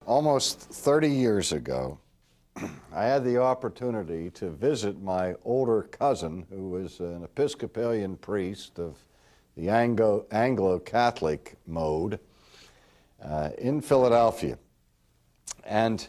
Almost 30 years ago, I had the opportunity to visit my older cousin, who was an Episcopalian priest of the Anglo-Catholic mode in Philadelphia. And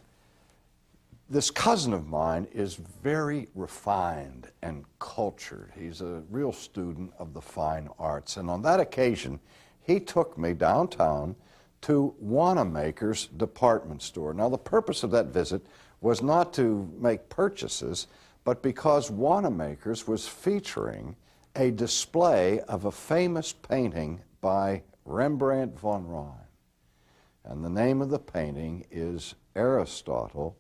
this cousin of mine is very refined and cultured. He's a real student of the fine arts. And on that occasion, he took me downtown to Wanamaker's department store. Now, the purpose of that visit was not to make purchases, but because Wanamaker's was featuring a display of a famous painting by Rembrandt von Rijn. And the name of the painting is Aristotle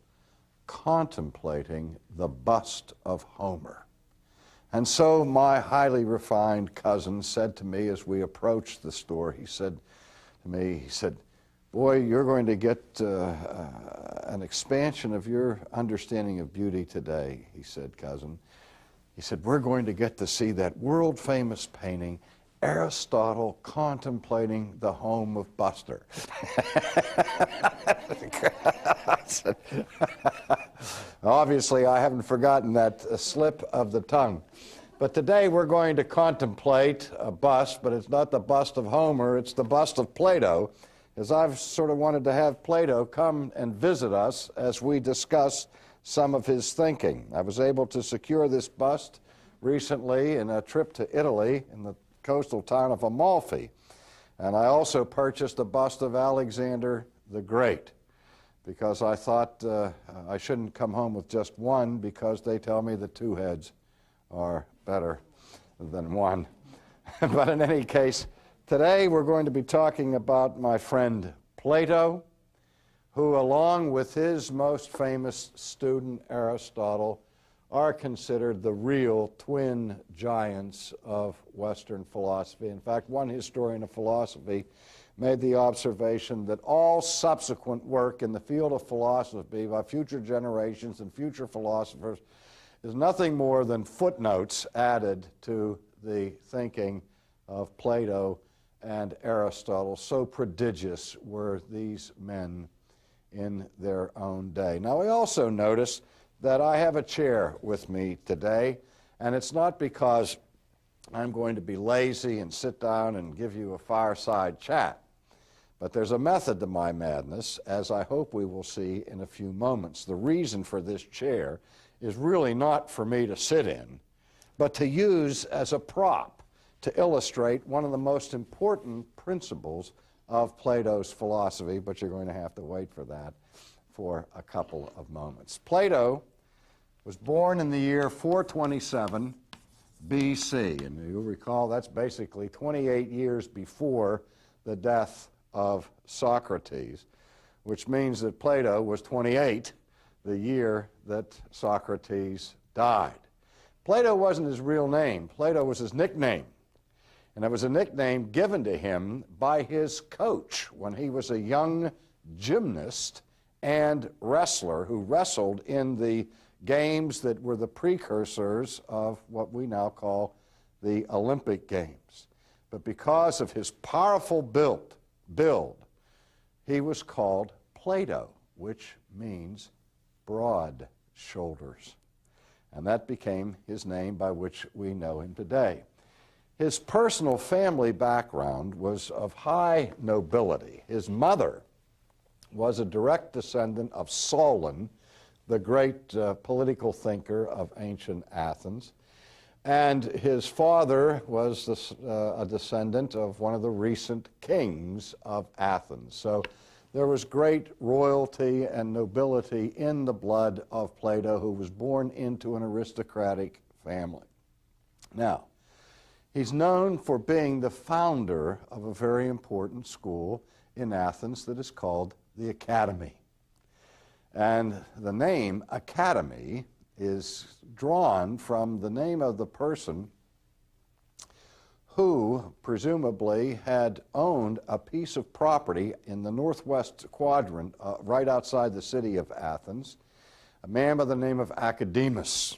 Contemplating the Bust of Homer. And so my highly refined cousin said to me as we approached the store, he said, "Boy, you're going to get an expansion of your understanding of beauty today," he said, "cousin." He said, "We're going to get to see that world-famous painting, Aristotle Contemplating the Home of Buster." I said, obviously, I haven't forgotten that slip of the tongue. But today we're going to contemplate a bust, but it's not the bust of Homer, it's the bust of Plato, as I've sort of wanted to have Plato come and visit us as we discuss some of his thinking. I was able to secure this bust recently in a trip to Italy in the coastal town of Amalfi. And I also purchased a bust of Alexander the Great, because I thought I shouldn't come home with just one, because they tell me that two heads are better than one. But in any case, today we're going to be talking about my friend Plato, who, along with his most famous student Aristotle, are considered the real twin giants of Western philosophy. In fact, one historian of philosophy made the observation that all subsequent work in the field of philosophy by future generations and future philosophers is nothing more than footnotes added to the thinking of Plato and Aristotle. So prodigious were these men in their own day. Now, we also notice that I have a chair with me today, and it's not because I'm going to be lazy and sit down and give you a fireside chat, but there's a method to my madness, as I hope we will see in a few moments. The reason for this chair is really not for me to sit in, but to use as a prop to illustrate one of the most important principles of Plato's philosophy, but you're going to have to wait for that for a couple of moments. Plato was born in the year 427 BC, and you'll recall that's basically 28 years before the death of Socrates, which means that Plato was 28 the year that Socrates died. Plato wasn't his real name. Plato was his nickname. And it was a nickname given to him by his coach when he was a young gymnast and wrestler who wrestled in the games that were the precursors of what we now call the Olympic Games. But because of his powerful build, he was called Plato, which means broad shoulders. And that became his name by which we know him today. His personal family background was of high nobility. His mother was a direct descendant of Solon, the great political thinker of ancient Athens. And his father was a descendant of one of the recent kings of Athens. So there was great royalty and nobility in the blood of Plato, who was born into an aristocratic family. Now, he's known for being the founder of a very important school in Athens that is called the Academy. And the name Academy is drawn from the name of the person who presumably had owned a piece of property in the northwest quadrant right outside the city of Athens, a man by the name of Academus.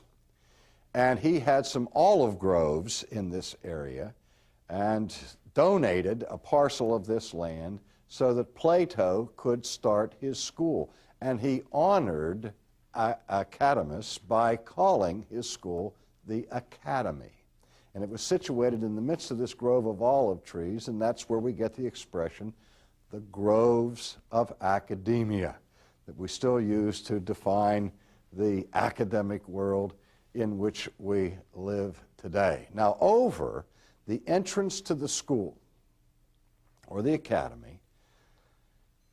And he had some olive groves in this area and donated a parcel of this land so that Plato could start his school. And he honored academists by calling his school the Academy. And it was situated in the midst of this grove of olive trees, and that's where we get the expression, the groves of academia, that we still use to define the academic world in which we live today. Now, over the entrance to the school, or the academy,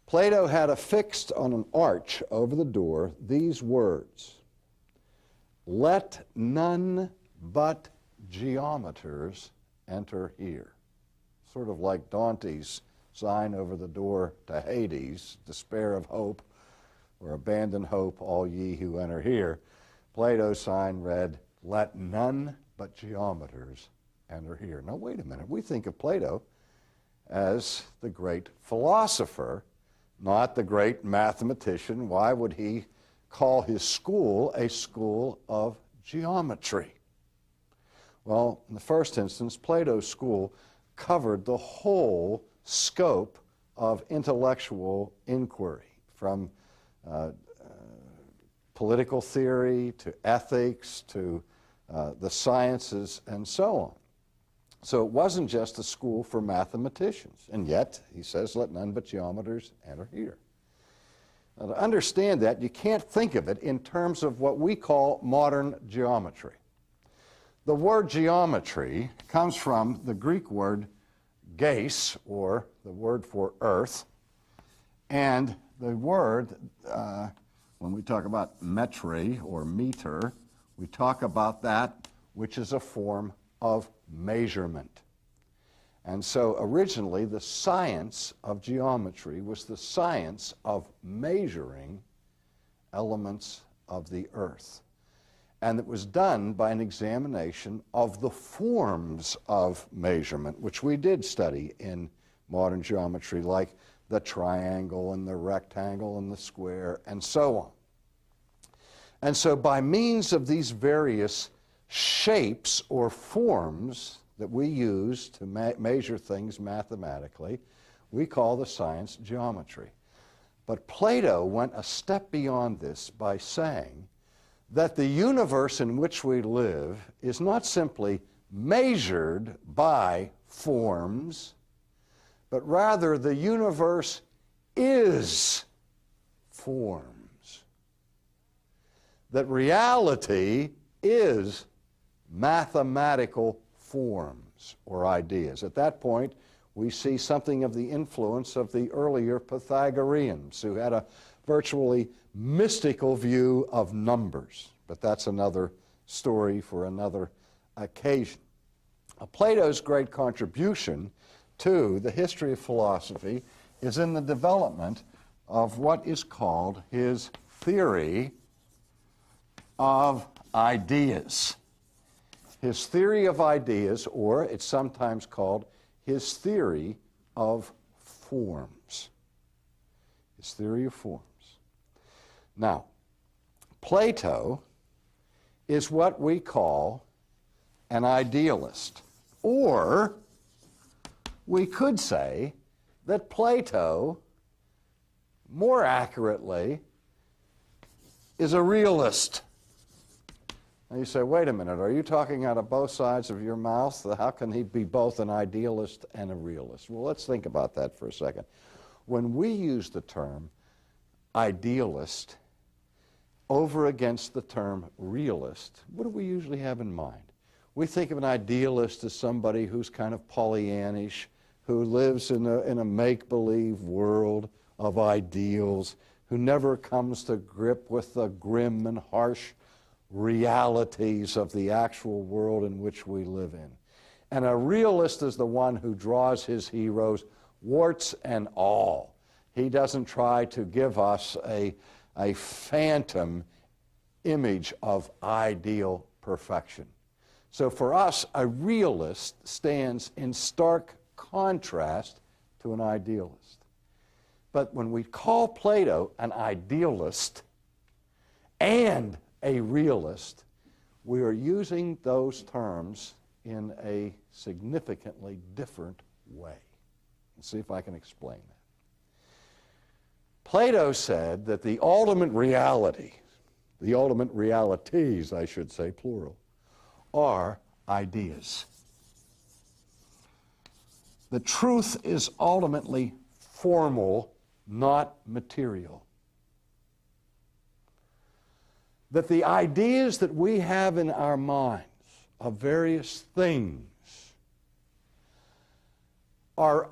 Plato had affixed on an arch over the door these words: "Let none but geometers enter here." Sort of like Dante's sign over the door to Hades, despair of hope, or abandon hope, all ye who enter here. Plato's sign read, "Let none but geometers enter here." Now wait a minute, we think of Plato as the great philosopher, not the great mathematician. Why would he call his school a school of geometry? Well, in the first instance, Plato's school covered the whole scope of intellectual inquiry, from political theory to ethics to the sciences and so on. So it wasn't just a school for mathematicians, and yet he says, "Let none but geometers enter here." Now, to understand that, you can't think of it in terms of what we call modern geometry. The word geometry comes from the Greek word geis, or the word for earth, and the word, when we talk about metri or meter, we talk about that which is a form of measurement. And so originally the science of geometry was the science of measuring elements of the earth. And it was done by an examination of the forms of measurement, which we did study in modern geometry, like the triangle and the rectangle and the square and so on. And so by means of these various shapes or forms that we use to measure things mathematically, we call the science geometry. But Plato went a step beyond this by saying that the universe in which we live is not simply measured by forms, but rather the universe is forms. That reality is mathematical forms or ideas. At that point, we see something of the influence of the earlier Pythagoreans, who had a virtually mystical view of numbers. But that's another story for another occasion. Plato's great contribution to the history of philosophy is in the development of what is called his theory of ideas. His theory of ideas, or it's sometimes called his theory of forms. His theory of forms. Now, Plato is what we call an idealist, or we could say that Plato, more accurately, is a realist. And you say, wait a minute, are you talking out of both sides of your mouth? How can he be both an idealist and a realist? Well, let's think about that for a second. When we use the term idealist over against the term realist, what do we usually have in mind? We think of an idealist as somebody who's kind of Pollyannish, who lives in a make-believe world of ideals, who never comes to grip with the grim and harsh realities of the actual world in which we live in. And a realist is the one who draws his heroes, warts and all. He doesn't try to give us a phantom image of ideal perfection. So for us, a realist stands in stark contrast to an idealist. But when we call Plato an idealist and a realist, we are using those terms in a significantly different way. Let's see if I can explain that. Plato said that the ultimate reality, the ultimate realities, I should say, plural, are ideas. The truth is ultimately formal, not material. That the ideas that we have in our minds of various things are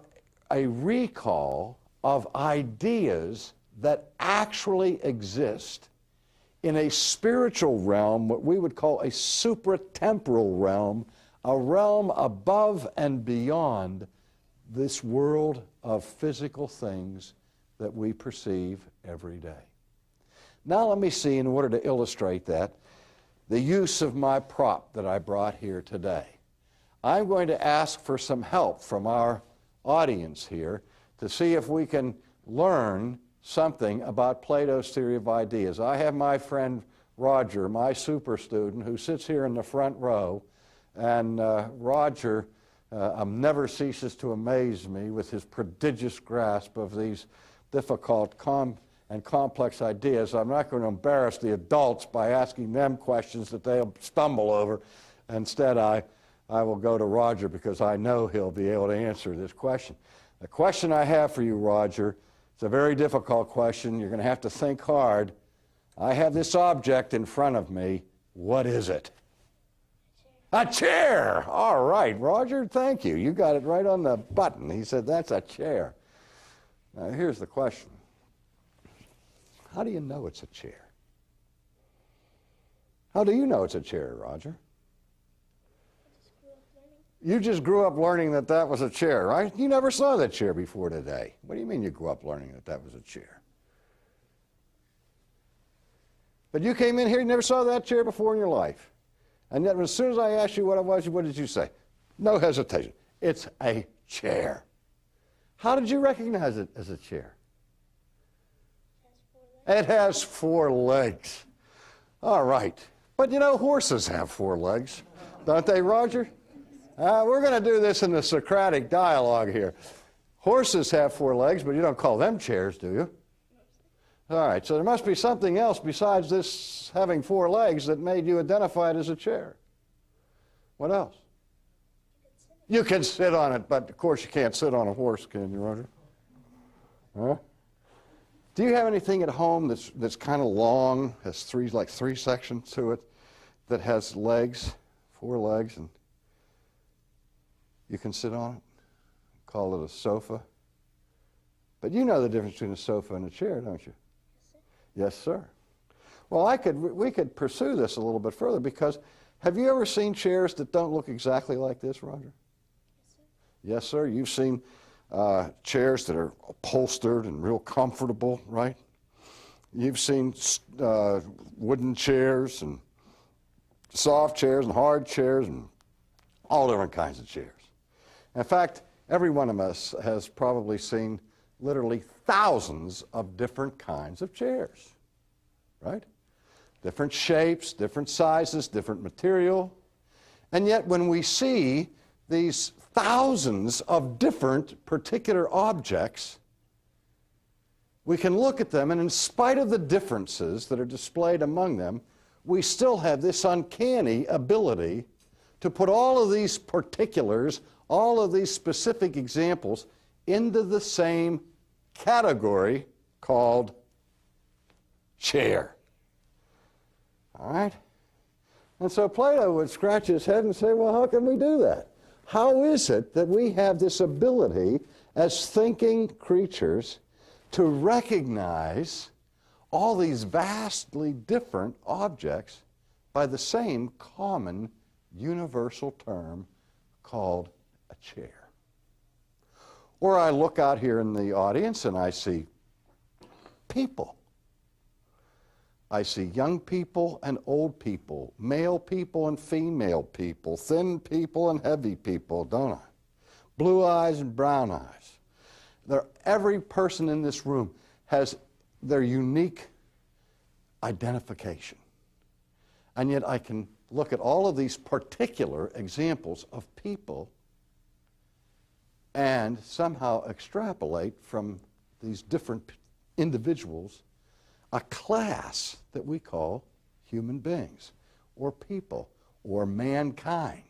a recall of ideas that actually exist in a spiritual realm, what we would call a supratemporal realm, a realm above and beyond this world of physical things that we perceive every day. Now let me see, in order to illustrate that, the use of my prop that I brought here today. I'm going to ask for some help from our audience here to see if we can learn something about Plato's theory of ideas. I have my friend Roger, my super student, who sits here in the front row, and Roger never ceases to amaze me with his prodigious grasp of these difficult and complex ideas. I'm not going to embarrass the adults by asking them questions that they'll stumble over. Instead, I will go to Roger because I know he'll be able to answer this question. The question I have for you, Roger, it's a very difficult question. You're going to have to think hard. I have this object in front of me. What is it? A chair. All right, Roger, thank you. You got it right on the button. He said, that's a chair. Now, here's the question. How do you know it's a chair? How do you know it's a chair, Roger? You just grew up learning that that was a chair, right? You never saw that chair before today. What do you mean you grew up learning that that was a chair? But you came in here, you never saw that chair before in your life. And yet as soon as I asked you what it was, what did you say? No hesitation. It's a chair. How did you recognize it as a chair? It has 4 legs. All right. But you know, horses have 4 legs, don't they, Roger? We're going to do this in the Socratic dialogue here. Horses have 4 legs, but you don't call them chairs, do you? All right, so there must be something else besides this having 4 legs that made you identify it as a chair. What else? You can sit on it, but of course you can't sit on a horse, can you, Roger? Huh? Do you have anything at home that's kind of long, has 3 sections to it, that has legs, 4 legs, and you can sit on it? Call it a sofa. But you know the difference between a sofa and a chair, don't you? Yes, sir. Well, we could pursue this a little bit further, because have you ever seen chairs that don't look exactly like this, Roger? Yes, sir. You've seen chairs that are upholstered and real comfortable, right? You've seen wooden chairs and soft chairs and hard chairs and all different kinds of chairs. In fact, every one of us has probably seen literally thousands of different kinds of chairs, right? Different shapes, different sizes, different material. And yet when we see these thousands of different particular objects, we can look at them, and in spite of the differences that are displayed among them, we still have this uncanny ability to put all of these particulars, all of these specific examples into the same category called chair. All right? And so Plato would scratch his head and say, well, how can we do that? How is it that we have this ability as thinking creatures to recognize all these vastly different objects by the same common universal term called a chair? Or I look out here in the audience and I see people. I see young people and old people, male people and female people, thin people and heavy people, don't I? Blue eyes and brown eyes. Every person in this room has their unique identification. And yet I can look at all of these particular examples of people and somehow extrapolate from these different individuals a class that we call human beings, or people, or mankind.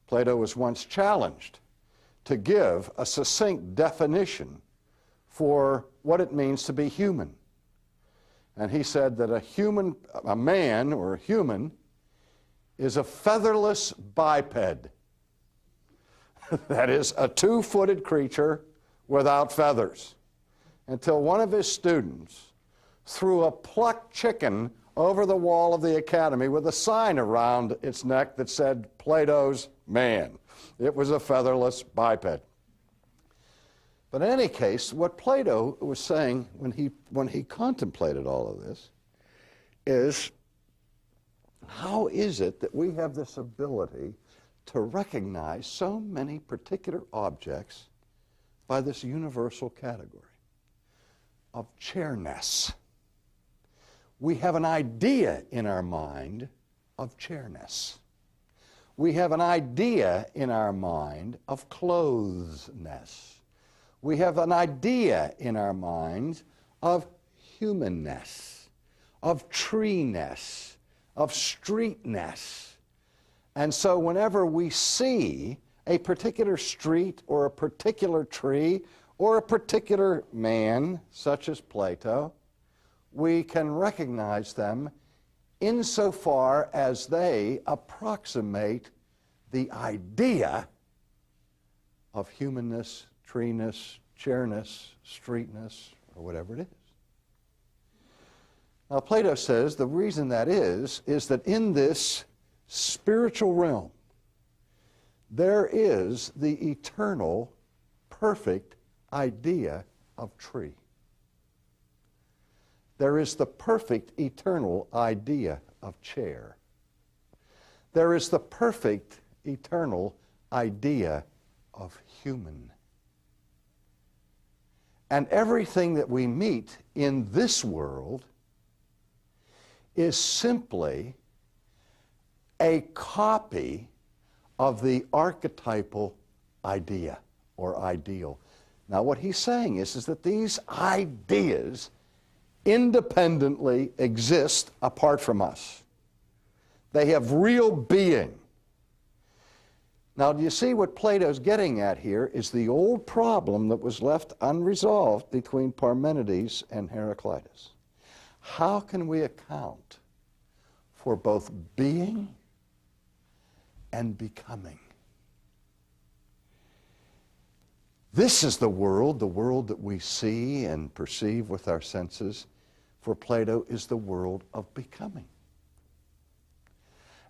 Plato was once challenged to give a succinct definition for what it means to be human. And he said that a man or a human is a featherless biped. That is, a two-footed creature without feathers. Until one of his students threw a plucked chicken over the wall of the academy with a sign around its neck that said, Plato's man. It was a featherless biped. But in any case, what Plato was saying when he contemplated all of this is, how is it that we have this ability to recognize so many particular objects by this universal category of chairness? We have an idea in our mind of chairness. We have an idea in our mind of clothness. We have an idea in our minds of humanness, of treeness, of streetness. And so whenever we see a particular street or a particular tree or a particular man, such as Plato, we can recognize them insofar as they approximate the idea of humanness, treeness, chairness, streetness, or whatever it is. Now, Plato says the reason that is that in this spiritual realm, there is the eternal, perfect idea of tree. There is the perfect, eternal idea of chair. There is the perfect, eternal idea of human. And everything that we meet in this world is simply a copy of the archetypal idea or ideal. Now, what he's saying is that these ideas independently exist apart from us. They have real being. Now, do you see what Plato's getting at here is the old problem that was left unresolved between Parmenides and Heraclitus. How can we account for both being and becoming? This is the world that we see and perceive with our senses, for Plato, is the world of becoming.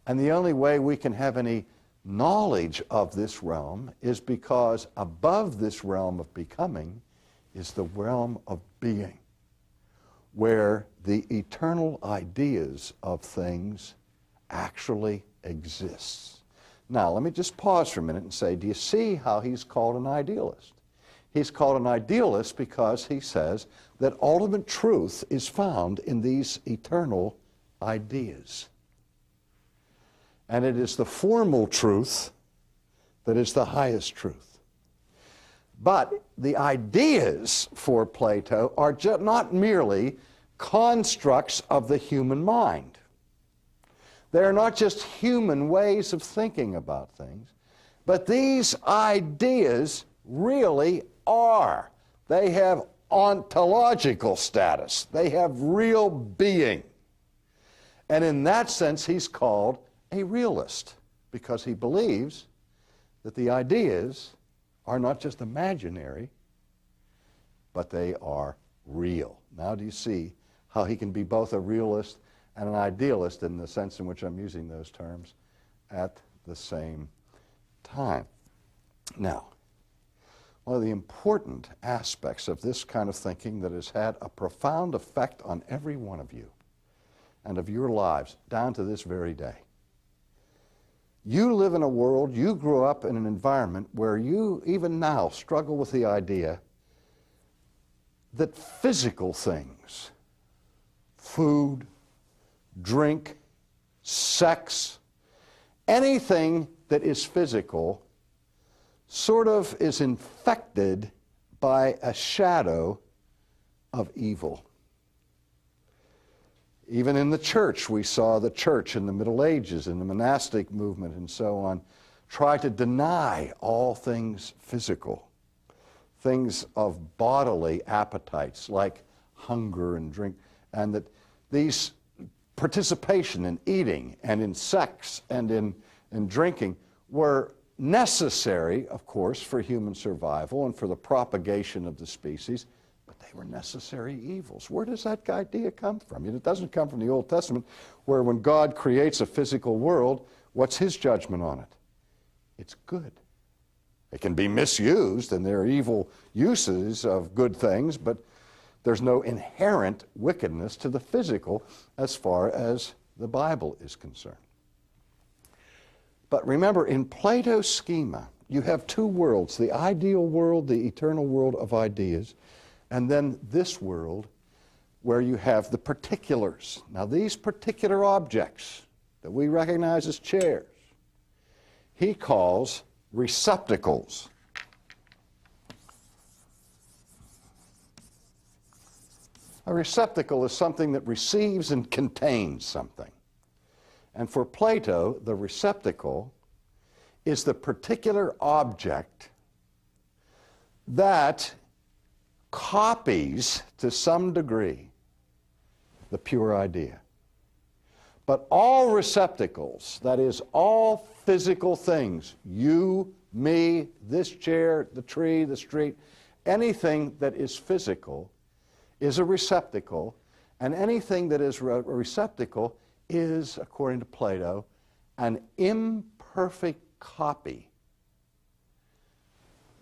And the only way we can have any knowledge of this realm is because above this realm of becoming is the realm of being, where the eternal ideas of things actually exist. Now, let me just pause for a minute and say, do you see how he's called an idealist? He's called an idealist because he says that ultimate truth is found in these eternal ideas. And it is the formal truth that is the highest truth. But the ideas for Plato are not merely constructs of the human mind. They are not just human ways of thinking about things, but these ideas really are. They have ontological status. They have real being. And in that sense, he's called a realist, because he believes that the ideas are not just imaginary, but they are real. Now, do you see how he can be both a realist and an idealist in the sense in which I'm using those terms at the same time? Now, one of the important aspects of this kind of thinking that has had a profound effect on every one of you and of your lives down to this very day. You live in a world, you grew up in an environment where you even now struggle with the idea that physical things, food, drink, sex, anything that is physical sort of is infected by a shadow of evil. Even in the church, we saw the church in the Middle Ages, in the monastic movement and so on, try to deny all things physical, things of bodily appetites like hunger and drink, and that these participation in eating and in sex and in drinking were necessary, of course, for human survival and for the propagation of the species, but they were necessary evils. Where does that idea come from? I mean, it doesn't come from the Old Testament, where when God creates a physical world, what's his judgment on it? It's good. It can be misused, and there are evil uses of good things, but there's no inherent wickedness to the physical as far as the Bible is concerned. But remember, in Plato's schema, you have two worlds, the ideal world, the eternal world of ideas, and then this world where you have the particulars. Now, these particular objects that we recognize as chairs, he calls receptacles. A receptacle is something that receives and contains something. And for Plato, the receptacle is the particular object that copies, to some degree, the pure idea. But all receptacles, that is, all physical things, you, me, this chair, the tree, the street, anything that is physical is a receptacle, and anything that is a receptacle is, according to Plato, an imperfect copy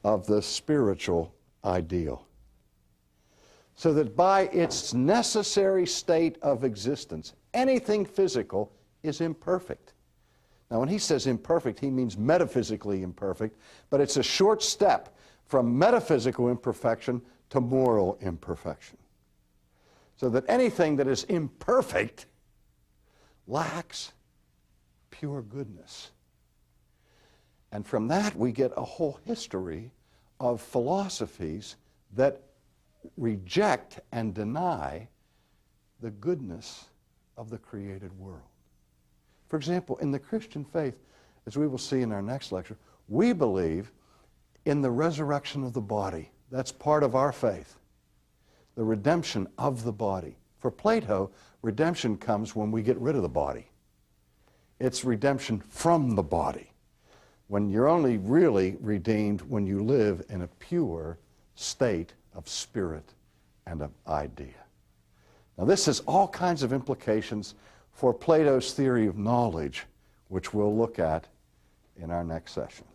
of the spiritual ideal. So that by its necessary state of existence, anything physical is imperfect. Now, when he says imperfect, he means metaphysically imperfect, but it's a short step from metaphysical imperfection to moral imperfection. So that anything that is imperfect lacks pure goodness. And from that we get a whole history of philosophies that reject and deny the goodness of the created world. For example, in the Christian faith, as we will see in our next lecture, we believe in the resurrection of the body. That's part of our faith, the redemption of the body. For Plato, redemption comes when we get rid of the body. It's redemption from the body, when you're only really redeemed when you live in a pure state of spirit and of idea. Now, this has all kinds of implications for Plato's theory of knowledge, which we'll look at in our next session.